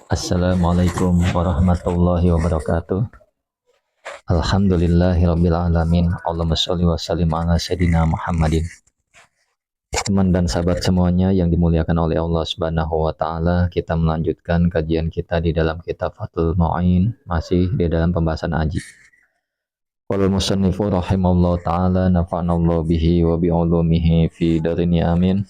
Assalamualaikum warahmatullahi wabarakatuh. Alhamdulillahirabbil alamin. Allahumma shalli wa sallim ala sayidina Muhammadin. Teman dan sahabat semuanya yang dimuliakan oleh Allah Subhanahu wa taala, kita melanjutkan kajian kita di dalam kitab Fathul Mu'in, masih di dalam pembahasan haji. Qala musannifu rahimallahu taala nafa'anallahu bihi wa bi ulumihi fi darini amin.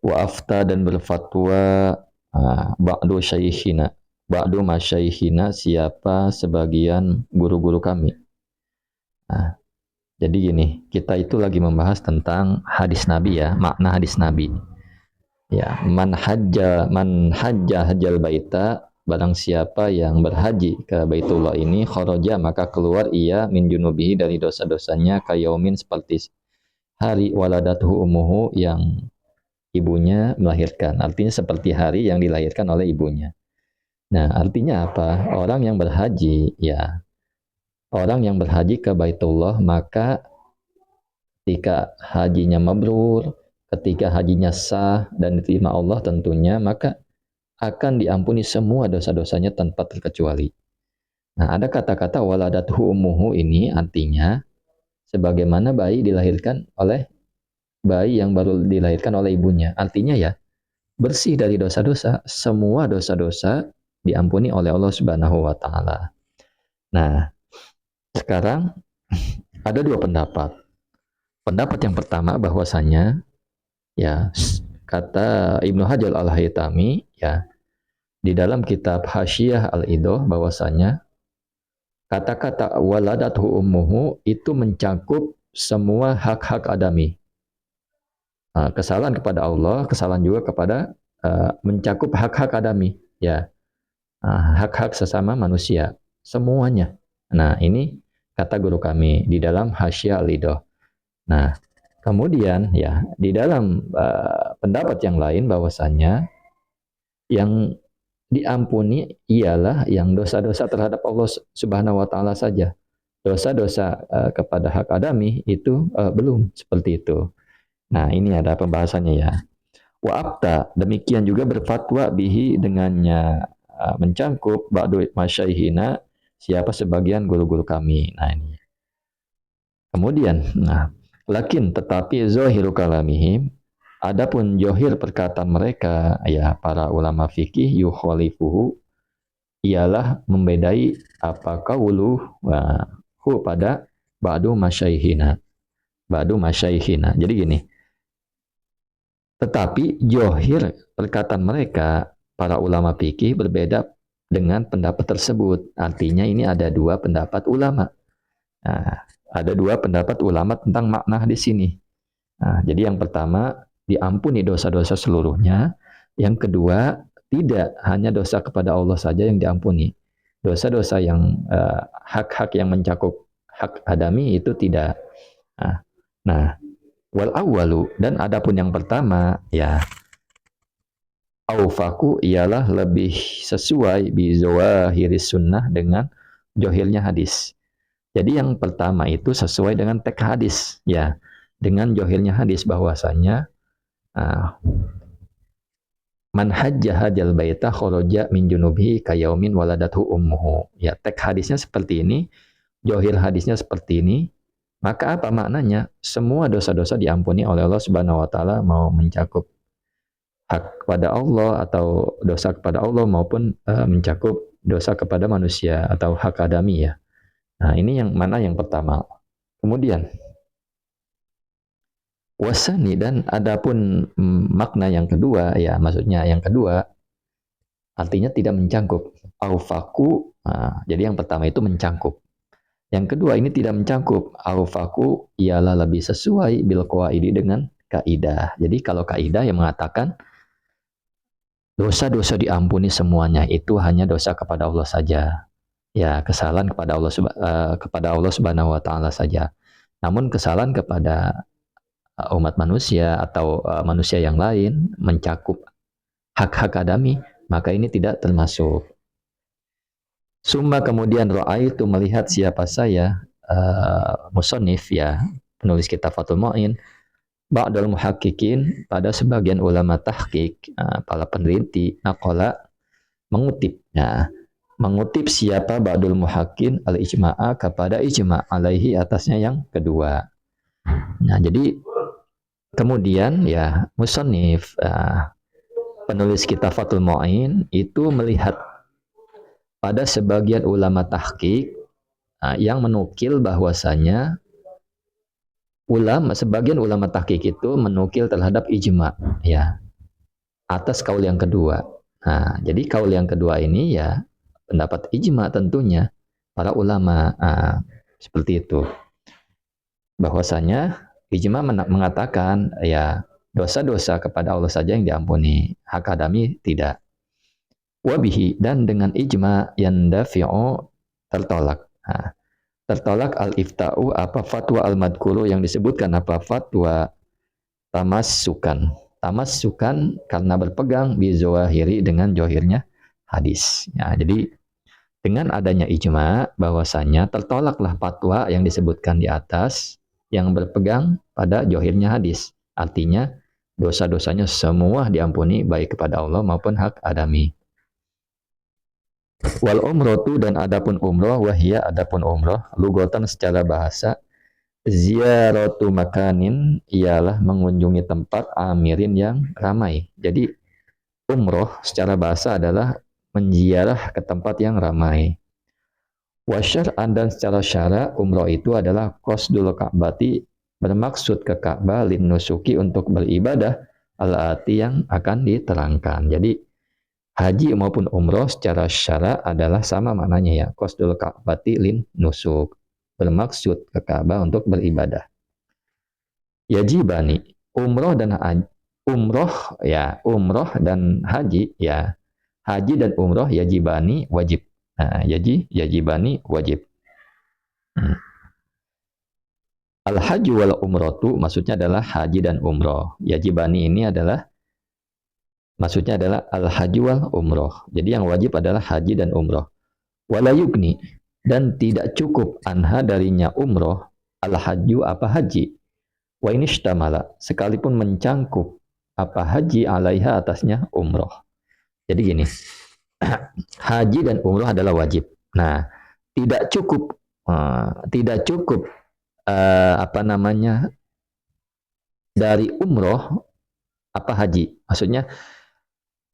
Wa afta dan berfatwa ba'du syaikhina, ba'du masyaikhina, siapa sebagian guru-guru kami. Nah, jadi gini, kita itu lagi membahas tentang hadis Nabi ya, makna hadis Nabi. Ya, man hajja hajjal baita, barang siapa yang berhaji ke Baitullah ini, kharaja maka keluar ia min junubihi dari dosa-dosanya, kayaumin seperti hari waladatuhu umuhu yang ibunya melahirkan. Artinya seperti hari yang dilahirkan oleh ibunya. Nah, artinya apa? Orang yang berhaji, ya, orang yang berhaji ke Baitullah, maka ketika hajinya mabrur, ketika hajinya sah dan diterima Allah tentunya, maka akan diampuni semua dosa-dosanya tanpa terkecuali. Nah, ada kata-kata waladatuhu ummuhu ini artinya sebagaimana bayi dilahirkan oleh bayi yang baru dilahirkan oleh ibunya. Artinya ya, bersih dari dosa-dosa, semua dosa-dosa diampuni oleh Allah Subhanahu wa taala. Nah, sekarang ada dua pendapat. Pendapat yang pertama bahwasanya ya, kata Ibnu Hajar Al-Haytami ya, di dalam kitab Hasyiah Al-Idah, bahwasanya kata-kata waladatuhu ummuhu itu mencakup semua hak-hak adami. Kesalahan kepada Allah, kesalahan juga kepada mencakup hak-hak adami ya, hak-hak sesama manusia, semuanya. Nah, ini kata guru kami di dalam Hasyiah Al-Idah. Nah, kemudian ya, di dalam pendapat yang lain bahwasanya yang diampuni ialah yang dosa-dosa terhadap Allah Subhanahu wa taala saja. Dosa-dosa kepada hak adami itu belum, seperti itu. Nah, ini ada pembahasannya ya. Wa abta, demikian juga berfatwa bihi dengannya, mencangkup ba'du masyaihina, siapa sebagian guru-guru kami. Nah, ini. Kemudian, lakin tetapi zahiru kalamihim, adapun johir perkataan mereka ya para ulama fikih, yukhalifuhu, ialah membedai apa qauluhu pada ba'du masyaihina. Ba'du masyaihina. Jadi gini, tetapi johir perkataan mereka para ulama fikih berbeda dengan pendapat tersebut. Artinya ini ada dua pendapat ulama. Nah, ada dua pendapat ulama tentang makna di sini. Nah, jadi yang pertama, diampuni dosa-dosa seluruhnya. Yang kedua, tidak hanya dosa kepada Allah saja yang diampuni. Dosa-dosa yang hak-hak yang mencakup hak adami itu tidak. Nah, wal awwalu, dan adapun yang pertama ya, aufaku ialah lebih sesuai bi zawahiris sunnah, dengan johirnya hadis. Jadi yang pertama itu sesuai dengan teks hadis ya, dengan johirnya hadis bahwasanya man hajja hajjal baita kharaja min junubihi kayaumin waladathu ummuhu. Ya, teks hadisnya seperti ini, johir hadisnya seperti ini. Maka apa maknanya? Semua dosa-dosa diampuni oleh Allah Subhanahu wa taala, mau mencakup hak kepada Allah atau dosa kepada Allah, maupun mencakup dosa kepada manusia atau hak adami ya. Nah, ini yang mana yang pertama. Kemudian wasani, dan adapun makna yang kedua ya, maksudnya yang kedua artinya tidak mencangkup. Aufaku, jadi yang pertama itu mencangkup. Yang kedua ini tidak mencangkup. Aufaku ialah lebih sesuai bil qawaidi, dengan kaidah. Jadi kalau kaidah yang mengatakan dosa-dosa diampuni semuanya, itu hanya dosa kepada Allah saja. Ya, kesalahan kepada Allah Subhanahu wa taala saja. Namun kesalahan kepada umat manusia atau manusia yang lain mencakup hak-hak adami, maka ini tidak termasuk. Summa, kemudian ra'aitu, melihat siapa saya, musannif ya, penulis kitab Fathul Mu'in, ba'dal muhaqqiqin, pada sebagian ulama tahqiq, para peneliti, naqala mengutip. Nah, mengutip siapa ba'dul muhakkin al-ijma'a kepada ijma' alaihi atasnya yang kedua. Nah, jadi kemudian ya musannif penulis kitab Fathul Mu'in itu melihat pada sebagian ulama tahqiq yang menukil bahwasanya sebagian ulama tahqiq itu menukil terhadap ijma ya atas kaul yang kedua. Nah, jadi kaul yang kedua ini ya pendapat ijma tentunya para ulama seperti itu. Bahwasanya ijma mengatakan ya dosa-dosa kepada Allah saja yang diampuni, hak adami tidak. Wabihi dan dengan ijma yang dafi'u tertolak. Nah, tertolak al-ifta'u apa fatwa al-madkuru yang disebutkan apa fatwa tamassukan karena berpegang bi zawahiri dengan johirnya hadis. Ya, jadi dengan adanya ijma bahwasanya tertolaklah fatwa yang disebutkan di atas yang berpegang pada johirnya hadis. Artinya dosa-dosanya semua diampuni baik kepada Allah maupun hak adami. Wal umrotu dan adapun umroh wahia adapun umroh lugotan secara bahasa ziyaratu makanin ialah mengunjungi tempat amirin yang ramai. Jadi umroh secara bahasa adalah menziarah ke tempat yang ramai. Wasyar'an dan secara syara umroh itu adalah qasdul ka'bati bermaksud ke Ka'bah lin nusuki untuk beribadah al-ati yang akan diterangkan. Jadi haji maupun umroh secara syara adalah sama maknanya ya. Qasdul ka'bati lin nusuk. Bermaksud ke Ka'bah untuk beribadah. Yajibani. Umroh dan haji. Umroh dan haji ya. Haji dan umroh yajibani wajib. Nah, yajibani wajib. Al-haji wal umrotu maksudnya adalah haji dan umroh. Yajibani ini adalah maksudnya adalah al-haji wal umroh. Jadi yang wajib adalah haji dan umroh. Wala yugni dan tidak cukup anha darinya umroh al-haju apa haji. Wa inishtamala sekalipun mencangkup apa haji alaiha atasnya umroh. Jadi gini, haji dan umroh adalah wajib. Nah, tidak cukup dari umroh apa haji. Maksudnya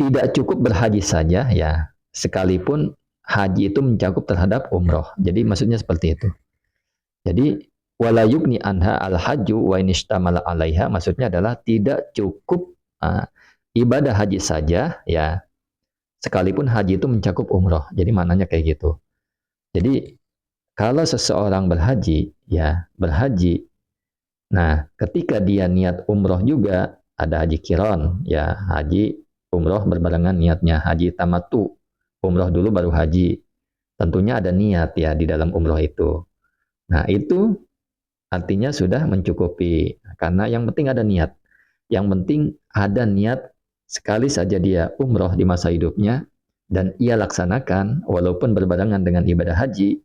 tidak cukup berhaji saja ya, sekalipun haji itu mencakup terhadap umroh. Jadi maksudnya seperti itu. Jadi wala yugni anha al-hajju wa inishtamala alaiha maksudnya adalah tidak cukup ibadah haji saja ya, sekalipun haji itu mencakup umroh. Jadi maknanya kayak gitu. Jadi kalau seseorang berhaji ya, berhaji. Nah, ketika dia niat umroh juga ada haji kiron ya, haji umroh berbarengan niatnya, haji tamatu, umroh dulu baru haji. Tentunya ada niat ya di dalam umroh itu. Nah, itu artinya sudah mencukupi. Karena yang penting ada niat. Yang penting ada niat sekali saja dia umroh di masa hidupnya dan ia laksanakan walaupun berbarengan dengan ibadah haji,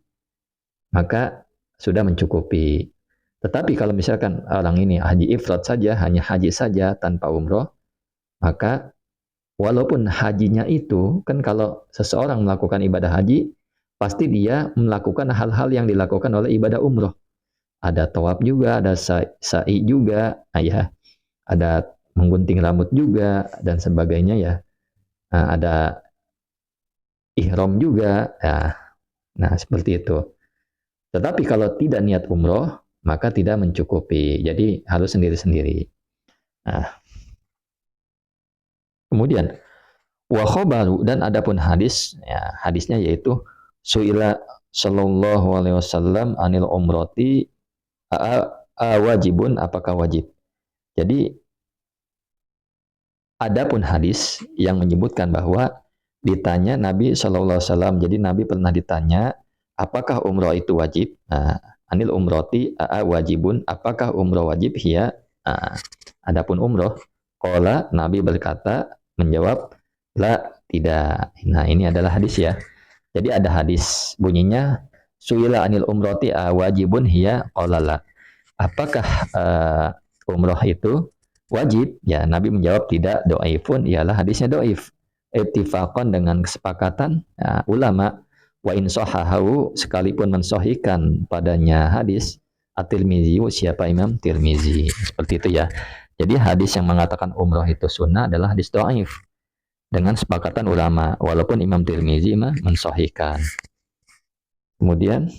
maka sudah mencukupi. Tetapi kalau misalkan orang ini haji ifrad saja, hanya haji saja tanpa umroh, maka walaupun hajinya itu, kan kalau seseorang melakukan ibadah haji, pasti dia melakukan hal-hal yang dilakukan oleh ibadah umroh. Ada tawaf juga, ada sa'i juga, ya, ada menggunting rambut juga, dan sebagainya ya. Ada ihram juga, ya. Nah, seperti itu. Tetapi kalau tidak niat umroh, maka tidak mencukupi. Jadi harus sendiri-sendiri. Nah, kemudian wa khobaru dan adapun hadis ya, hadisnya yaitu suila sallallahu alaihi wasallam anil umrati wajibun apakah wajib. Jadi adapun hadis yang menyebutkan bahwa ditanya Nabi sallallahu alaihi wasallam, jadi Nabi pernah ditanya apakah umrah itu wajib. Nah, anil umrati wajibun apakah umrah wajib hiya. Adapun umrah qala Nabi berkata menjawab la tidak. Nah, ini adalah hadis ya. Jadi ada hadis bunyinya suila anil umrati wajibun hiya qala la. Apakah umrah itu wajib? Ya, Nabi menjawab tidak, dhaifun ialah hadisnya dhaif. ittifaqan dengan kesepakatan ulama, wa in sahahahu sekalipun mensohikan padanya hadis at-Tirmizi, siapa Imam Tirmizi, seperti itu ya. Jadi hadis yang mengatakan umroh itu sunnah adalah hadis dhaif dengan sepakatan ulama, walaupun Imam Tirmizi mensohikan. Kemudian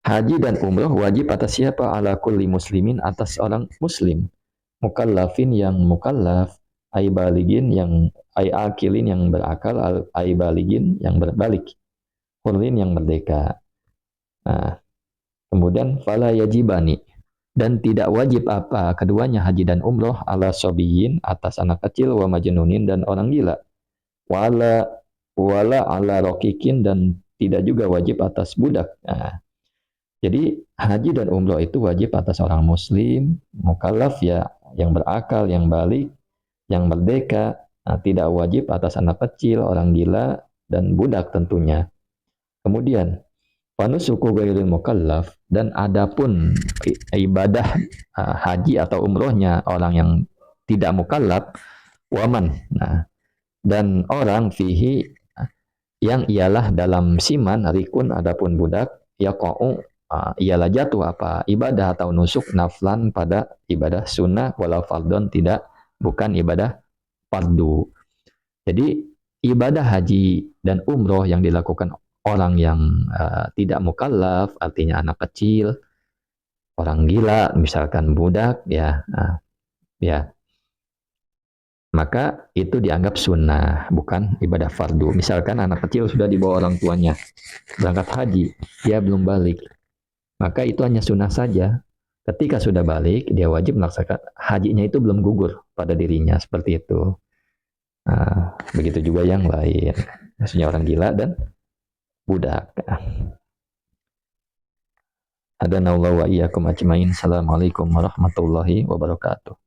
haji dan umroh wajib atas siapa? Ala kulli muslimin, atas orang muslim, mukallafin yang mukallaf, ay baligin yang ay akilin yang berakal, ay baligin yang berbalik, hurlin yang merdeka. Nah, kemudian fala yajibani, dan tidak wajib apa keduanya haji dan umroh ala sobiyin, atas anak kecil, wa majnunin dan orang gila, wala ala rokikin, dan tidak juga wajib atas budak. Nah, jadi haji dan umroh itu wajib atas orang muslim, mukallaf ya, yang berakal, yang balik, yang merdeka. Nah, tidak wajib atas anak kecil, orang gila, dan budak tentunya. Kemudian, panusuku ghairil mukallaf, dan adapun ibadah haji atau umrohnya orang yang tidak mukallaf, waman. Nah, dan orang fihi yang ialah dalam siman rikun, adapun budak, yaqa'u ialah jatuh apa ibadah atau nusuk naflan pada ibadah sunnah, walau fardon tidak, bukan ibadah fardu. Jadi ibadah haji dan umroh yang dilakukan orang yang tidak mukallaf, artinya anak kecil, orang gila, misalkan budak, ya, maka itu dianggap sunnah, bukan ibadah fardu. Misalkan anak kecil sudah dibawa orang tuanya berangkat haji, dia belum balik, maka itu hanya sunnah saja. Ketika sudah balik, dia wajib melaksanakan hajinya, itu belum gugur pada dirinya, seperti itu. Nah, begitu juga yang lain, maksudnya orang gila dan budak. Hadanallahu wa iyyakum ajmain. Assalamualaikum warahmatullahi wabarakatuh.